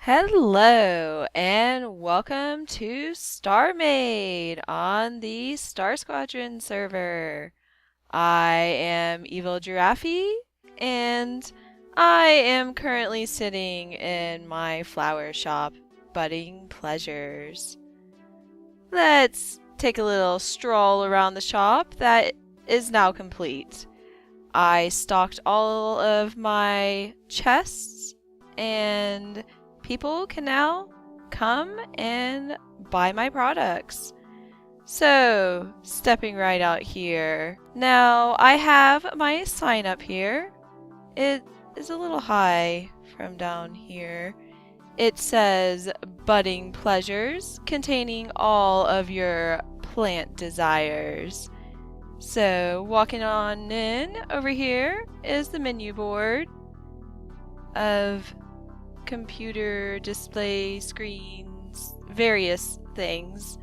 Hello and welcome to StarMade on the StarSquadron server. I am evilgiraffey and I am currently sitting in my flower shop, budding pleasures. Let's take a little stroll around the shop that is now complete. I stocked all of my chests and people can now come and buy my products. So, stepping right out here. Now, I have my sign up here. It is a little high from down here. It says Budding Pleasures, containing all of your plant desires. So, walking on in, over here is the menu board of computer display screens, various things.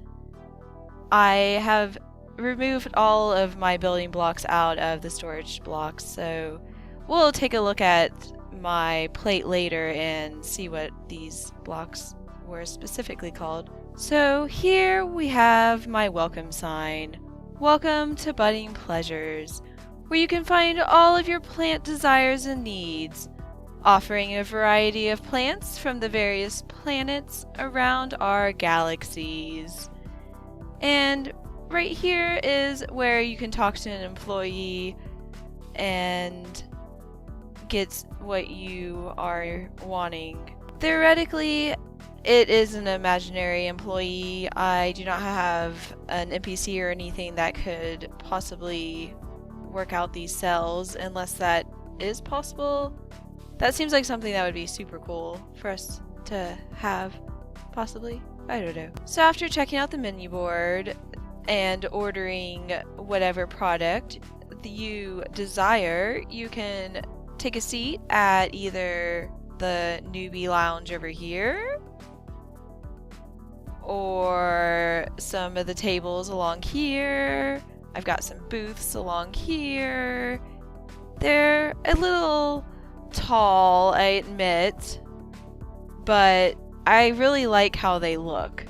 I have removed all of my building blocks out of the storage blocks, so we'll take a look at my plate later and see what these blocks were specifically called. So here we have my welcome sign. Welcome to Budding Pleasures, where you can find all of your plant desires and needs, offering a variety of plants from the various planets around our galaxies. And right here is where you can talk to an employee and get what you are wanting. Theoretically, it is an imaginary employee. I do not have an NPC or anything that could possibly work out these cells unless that is possible. That seems like something that would be super cool for us to have, possibly. I don't know. So after checking out the menu board and ordering whatever product you desire, you can take a seat at either the newbie lounge over here or some of the tables along here. I've got some booths along here. They're a little tall, I admit, but I really like how they look.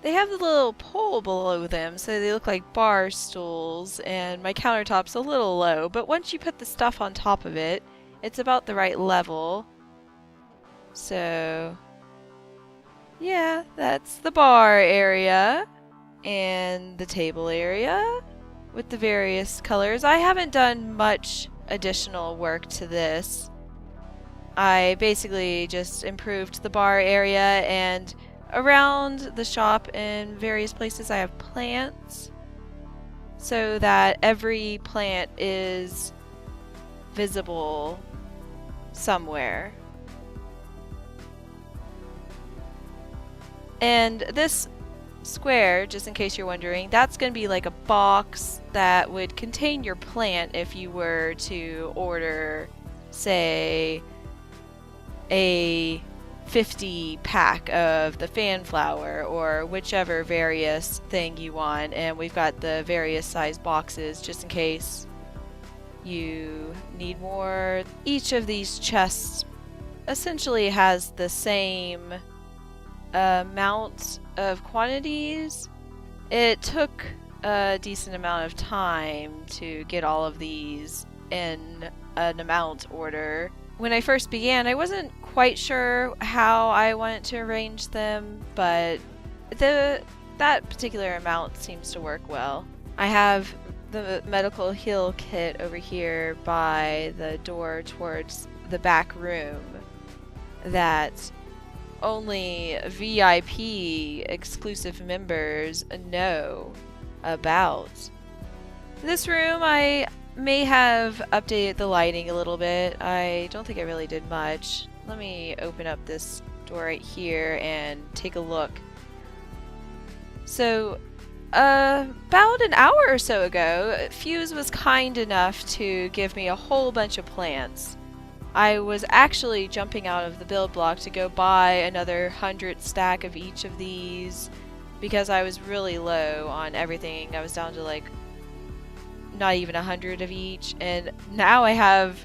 They have the little pole below them, so they look like bar stools, and my countertop's a little low, but once you put the stuff on top of it, it's about the right level. So, yeah, that's the bar area and the table area with the various colors. I haven't done much additional work to this. I basically just improved the bar area, and around the shop in various places I have plants so that every plant is visible somewhere. And this square, just in case you're wondering, that's going to be like a box that would contain your plant if you were to order, say, a 50 pack of the fanflower or whichever various thing you want. And we've got the various size boxes just in case you need more. Each of these chests essentially has the same amount of quantities. It took a decent amount of time to get all of these in an amount order. When I first began, I wasn't quite sure how I wanted to arrange them, but that particular amount seems to work well. I have the medical heal kit over here by the door towards the back room that only VIP exclusive members know about. This room, I may have updated the lighting a little bit. I don't think I really did much. Let me open up this door right here and take a look. So, about an hour or so ago, Fuse was kind enough to give me a whole bunch of plants. I was actually jumping out of the build block to go buy another 100 stack of each of these because I was really low on everything. I was down to like not even 100 of each, and now I have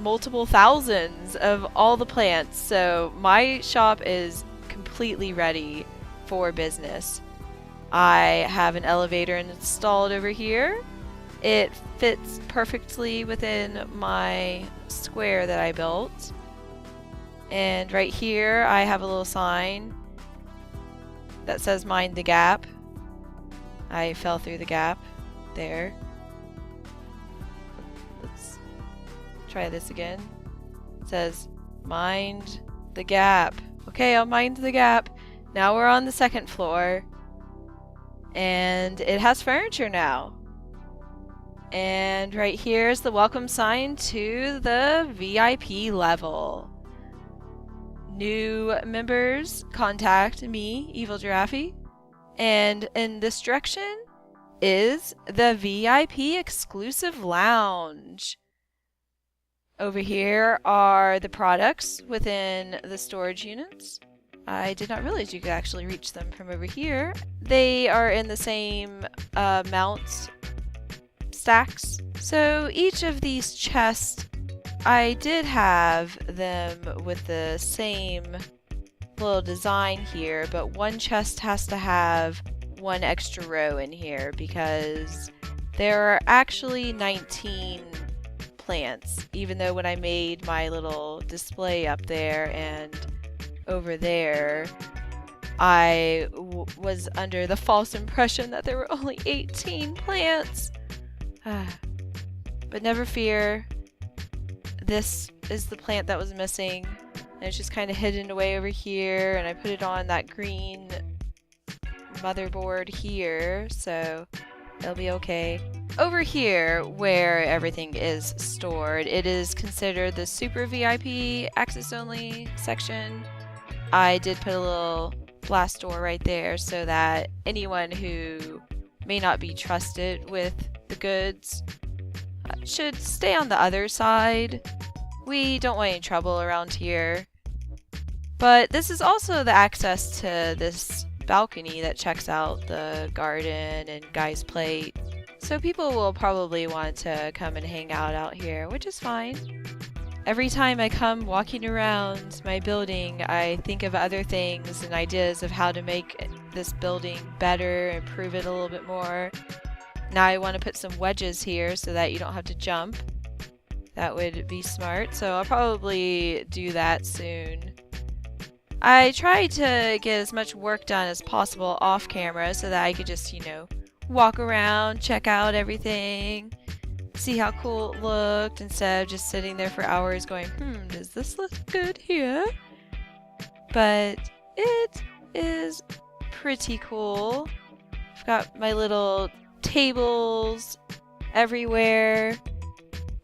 multiple thousands of all the plants. So my shop is completely ready for business. I have an elevator installed over here. It fits perfectly within my square that I built. And right here I have a little sign that says mind the gap. I fell through the gap there. Let's try this again. It says mind the gap. Okay, I'll mind the gap. Now we're on the second floor. And it has furniture now. And right here is the welcome sign to the VIP level. New members contact me, evilgiraffey. And in this direction is the VIP exclusive lounge. Over here are the products within the storage units. I did not realize you could actually reach them from over here. They are in the same mount stacks. So each of these chests, I did have them with the same little design here, but one chest has to have one extra row in here because there are actually 19 plants, even though when I made my little display up there and over there, I was under the false impression that there were only 18 plants. But never fear, this is the plant that was missing, and it's just kind of hidden away over here, and I put it on that green motherboard here, so it'll be okay. Over here, where everything is stored, it is considered the super VIP access only section. I did put a little blast door right there so that anyone who may not be trusted with the goods should stay on the other side. We don't want any trouble around here. But this is also the access to this balcony that checks out the garden and Guy's Plate. So people will probably want to come and hang out here, which is fine. Every time I come walking around my building, I think of other things and ideas of how to make this building better, improve it a little bit more. Now I want to put some wedges here so that you don't have to jump. That would be smart, so I'll probably do that soon. I try to get as much work done as possible off camera so that I could just, walk around, check out everything, see how cool it looked instead of just sitting there for hours going, does this look good here? But it is pretty cool. I've got my little tables everywhere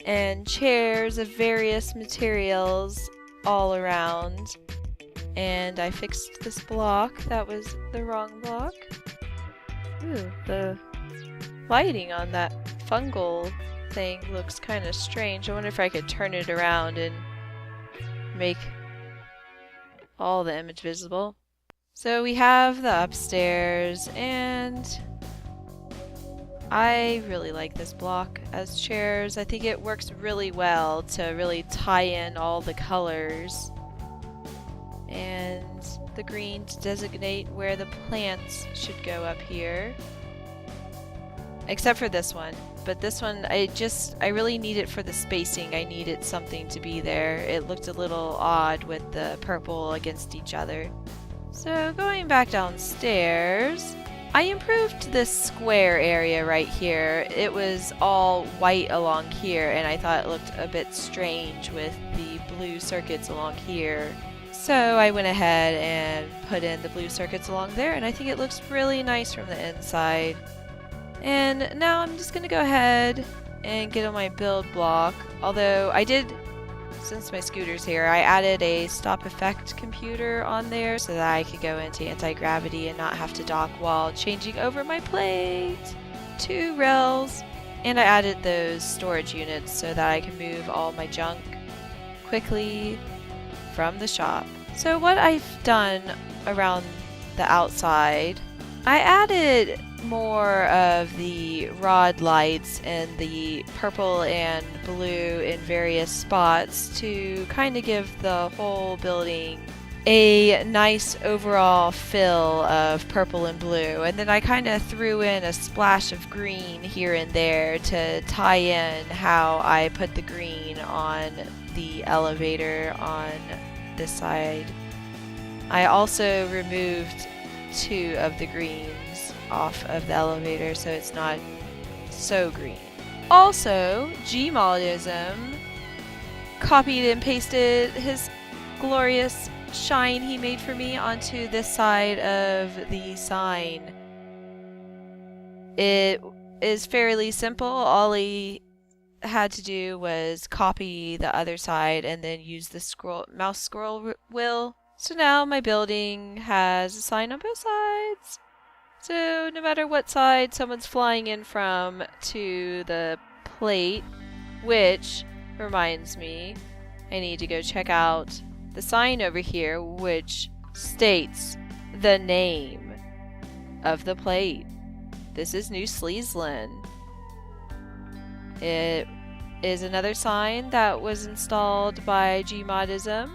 and chairs of various materials all around. And I fixed this block. That was the wrong block. Ooh, the lighting on that fungal thing looks kind of strange. I wonder if I could turn it around and make all the image visible. So we have the upstairs, and I really like this block as chairs. I think it works really well to really tie in all the colors. And the green to designate where the plants should go up here. Except for this one. But this one, I really need it for the spacing. I needed something to be there. It looked a little odd with the purple against each other. So going back downstairs, I improved this square area right here. It was all white along here, and I thought it looked a bit strange with the blue circuits along here. So I went ahead and put in the blue circuits along there, and I think it looks really nice from the inside. And now I'm just going to go ahead and get on my build block. Although I did, since my scooter's here, I added a stop effect computer on there so that I could go into anti-gravity and not have to dock while changing over my plate. 2 rails. And I added those storage units so that I can move all my junk quickly from the shop. So what I've done around the outside, I added more of the rod lights and the purple and blue in various spots to kind of give the whole building a nice overall fill of purple and blue. And then I kind of threw in a splash of green here and there to tie in how I put the green on the elevator on this side. I also removed 2 of the greens off of the elevator so it's not so green. Also, Gmodism copied and pasted his glorious shine he made for me onto this side of the sign. It is fairly simple. All he had to do was copy the other side and then use the mouse scroll wheel. So now my building has a sign on both sides. So no matter what side someone's flying in from to the plate, which reminds me, I need to go check out the sign over here, which states the name of the plate. This is New Sleesland. It is another sign that was installed by Gmodism.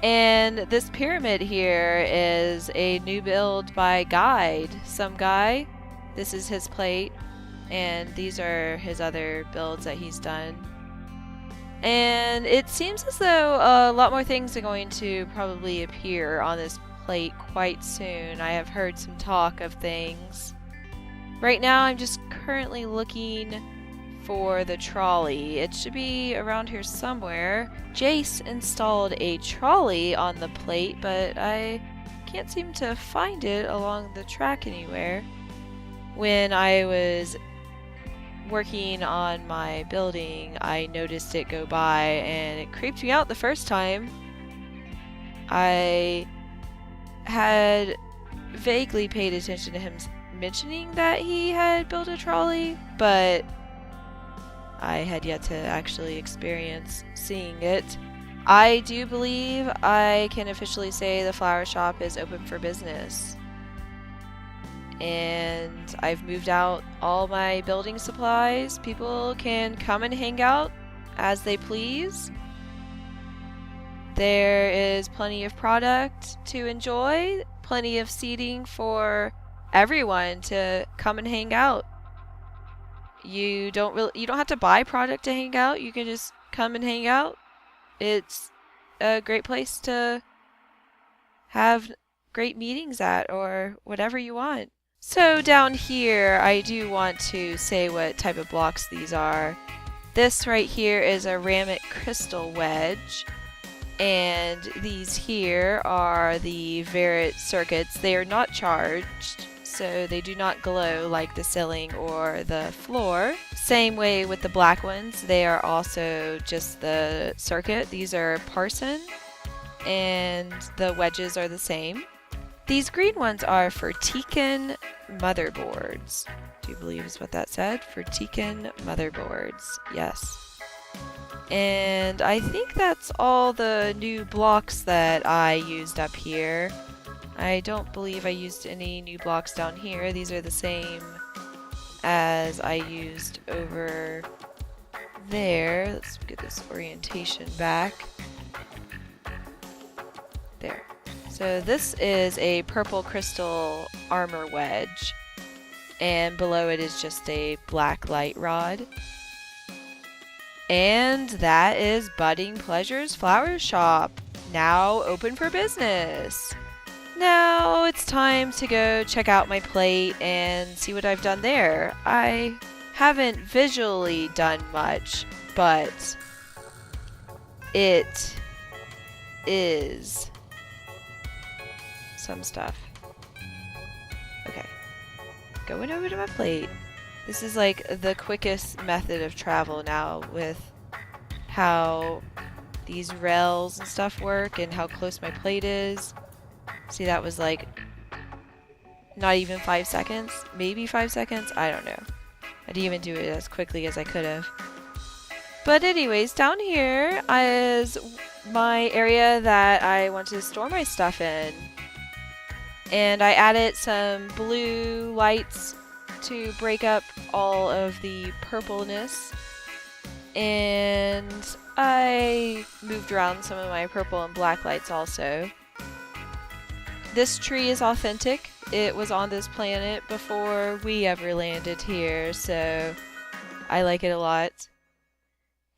And this pyramid here is a new build by Guide, some guy. This is his plate, and these are his other builds that he's done. And it seems as though a lot more things are going to probably appear on this plate quite soon. I have heard some talk of things. Right now I'm just currently looking for the trolley. It should be around here somewhere. Jace installed a trolley on the plate, but I can't seem to find it along the track anywhere. When I was working on my building, I noticed it go by and it creeped me out the first time. I had vaguely paid attention to him mentioning that he had built a trolley, but I had yet to actually experience seeing it. I do believe I can officially say the flower shop is open for business. And I've moved out all my building supplies. People can come and hang out as they please. There is plenty of product to enjoy, plenty of seating for everyone to come and hang out. You don't have to buy product to hang out. You can just come and hang out. It's a great place to have great meetings at, or whatever you want. So down here, I do want to say what type of blocks these are. This right here is a Ramit crystal wedge, and these here are the Verit circuits. They are not charged, so they do not glow like the ceiling or the floor. Same way with the black ones, they are also just the circuit. These are Parson, and the wedges are the same. These green ones are for Tekin motherboards. Do you believe is what that said? For Tekin motherboards. Yes. And I think that's all the new blocks that I used up here. I don't believe I used any new blocks down here. These are the same as I used over there. Let's get this orientation back. There. So this is a purple crystal armor wedge, and below it is just a black light rod. And that is Budding Pleasures Flower Shop, now open for business. Now it's time to go check out my plate and see what I've done there. I haven't visually done much, but it is some stuff. Okay, going over to my plate. This is like the quickest method of travel now with how these rails and stuff work and how close my plate is. See, that was like not even 5 seconds, maybe 5 seconds, I don't know. I didn't even do it as quickly as I could have. But anyways, down here is my area that I want to store my stuff in. And I added some blue lights to break up all of the purpleness. And I moved around some of my purple and black lights also. This tree is authentic. It was on this planet before we ever landed here, so I like it a lot.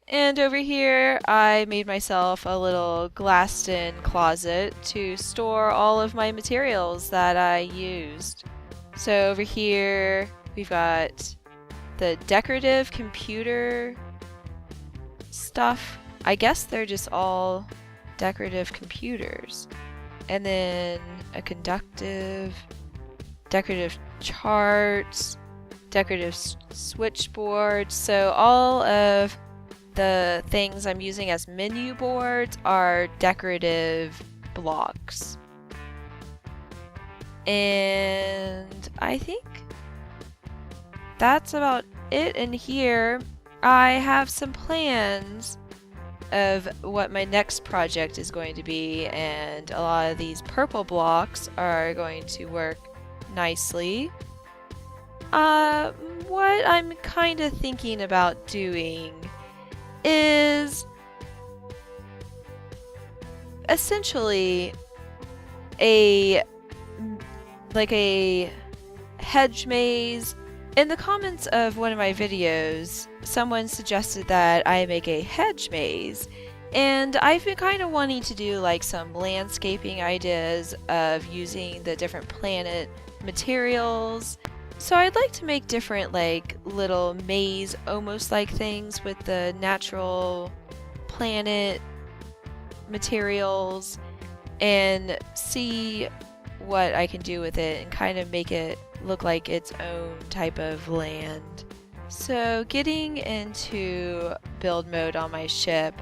And over here, I made myself a little glassed-in closet to store all of my materials that I used. So over here, we've got the decorative computer stuff. I guess they're just all decorative computers. And then a decorative charts, decorative switchboards. So all of the things I'm using as menu boards are decorative blocks. And I think that's about it in here. I have some plans of what my next project is going to be, and a lot of these purple blocks are going to work nicely. What I'm kind of thinking about doing is essentially a hedge maze. In the comments of one of my videos, someone suggested that I make a hedge maze, and I've been kind of wanting to do like some landscaping ideas of using the different planet materials. So I'd like to make different like little maze almost like things with the natural planet materials and see what I can do with it and kind of make it look like its own type of land. So getting into build mode on my ship,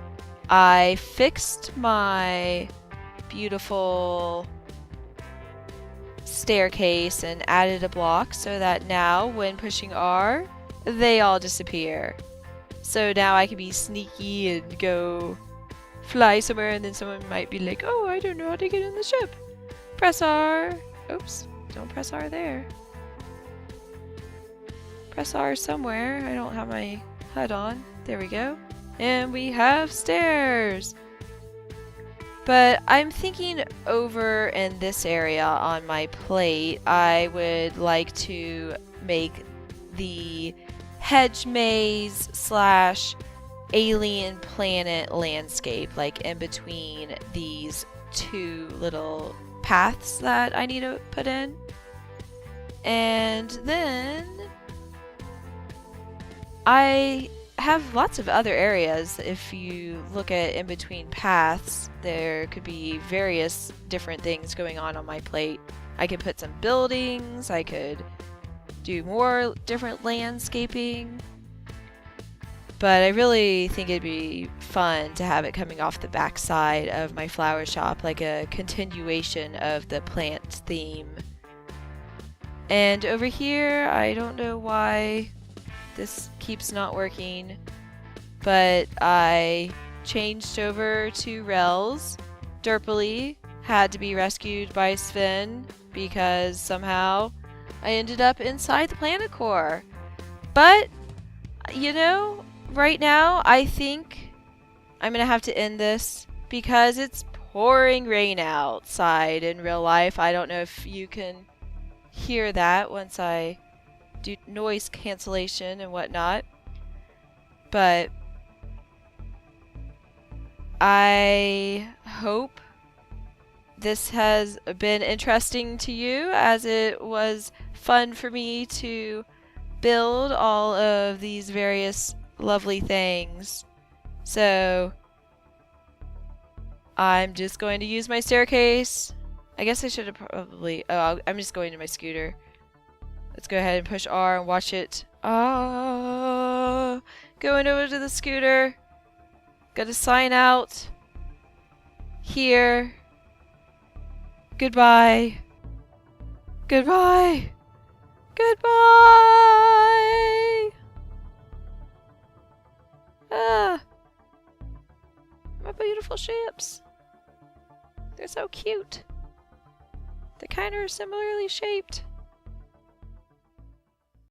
I fixed my beautiful staircase and added a block so that now when pushing R, they all disappear. So now I can be sneaky and go fly somewhere, and then someone might be like, oh, I don't know how to get in the ship. Press R. Oops, don't press R there. Press R somewhere. I don't have my HUD on. There we go. And we have stairs. But I'm thinking over in this area on my plate, I would like to make the hedge maze / alien planet landscape, like in between these two little paths that I need to put in. And then I have lots of other areas. If you look at in between paths, there could be various different things going on my plate. I could put some buildings, I could do more different landscaping, but I really think it'd be fun to have it coming off the back side of my flower shop, like a continuation of the plant theme. And over here, I don't know why this keeps not working, but I changed over to Rels. Derpily had to be rescued by Sven because somehow I ended up inside the planet core. But, you know, right now I think I'm gonna have to end this because it's pouring rain outside in real life. I don't know if you can hear that once I do noise cancellation and whatnot, but I hope this has been interesting to you, as it was fun for me to build all of these various lovely things. So I'm just going to use my staircase. I guess I should have probably... Oh, I'm just going to my scooter. Let's go ahead and push R and watch it. Going over to the scooter. Gotta sign out. Here. Goodbye. Goodbye. Goodbye. My beautiful ships. They're so cute. They kind of are similarly shaped.